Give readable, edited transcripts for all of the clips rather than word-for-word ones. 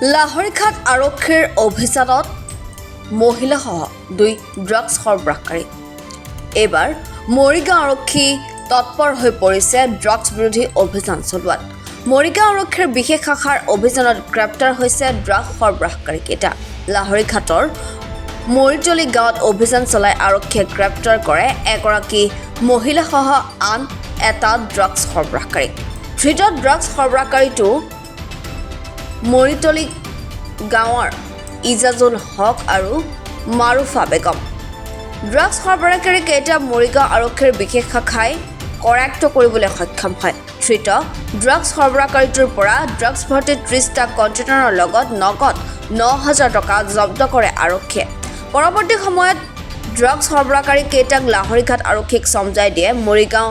লাহৰীঘাট আৰক্ষীৰ অভিযানত মহিলাসহ 2 ড্ৰাগছ সৰবৰাহকাৰী। এইবাৰ মৰিগাঁও আৰক্ষী তৎপৰ হৈ পৰিছে ড্ৰাগছ বিৰোধী অভিযান চলোৱাত। মৰিগাঁও আৰক্ষীৰ বিশেষ শাখাৰ অভিযানত গ্ৰেপ্তাৰ হৈছে ড্ৰাগছ সৰবৰাহকাৰীকেইটা। লাহৰীঘাটৰ মৰিতলি গাঁৱত অভিযান চলাই আৰক্ষীয়ে গ্ৰেপ্তাৰ কৰে এগৰাকী মহিলাসহ আন এটা ড্ৰাগছ সৰবৰাহকাৰী। ধৃত ড্ৰাগছ সৰবৰাহকাৰীটো মৰিতলি গাঁৱৰ ইজাজুল হক আৰু মাৰুফা বেগম। ড্ৰাগছ সৰবৰাহকাৰী কেইটা মৰিগাঁও আৰক্ষীৰ বিশেষ শাখাই কৰায়ত্ব কৰিবলৈ সক্ষম হয়। ধৃত ড্ৰাগছ সৰবৰাহকাৰীটোৰ পৰা ড্ৰাগছ ভৰ্তি 30টা কণ্টেইনাৰৰ লগত নগদ 9,000 টকা জব্দ কৰে আৰক্ষীয়ে। পৰৱৰ্তী সময়ত ড্ৰাগছ সৰবৰাহকাৰী কেইটাক লাহৰীঘাট আৰক্ষীক চমজাই দিয়ে মৰিগাঁও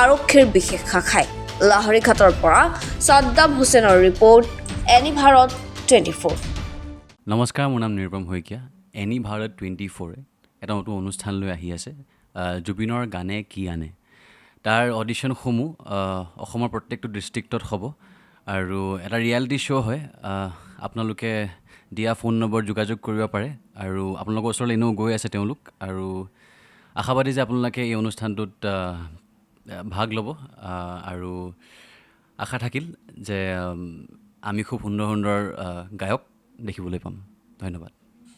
আৰক্ষীৰ বিশেষ শাখাই। লাহৰীঘাটৰ পৰা ছাদ্দাম হুছেইনৰ ৰিপৰ্ট, এনি ভাৰত 24। নমস্কাৰ, মোৰ নাম নিৰুপম শইকীয়া। এনি ভাৰত 24 এটা নতুন অনুষ্ঠান লৈ আহি আছে, জুবিনৰ গানে কি আনে। তাৰ অডিশ্যনসমূহ অসমৰ প্ৰত্যেকটো ডিষ্ট্ৰিক্টত হ'ব আৰু এটা ৰিয়েলিটি শ্ব' হয়। আপোনালোকে দিয়া ফোন নম্বৰ যোগাযোগ কৰিব পাৰে আৰু আপোনালোকৰ ওচৰলৈ এনেও গৈ আছে তেওঁলোক, আৰু আশাবাদী যে আপোনালোকে এই অনুষ্ঠানটোত ভাগ ল'ব আৰু আশা থাকিল যে আমি খুব সুন্দৰ সুন্দৰ গায়ক দেখিবলৈ পাম। ধন্যবাদ।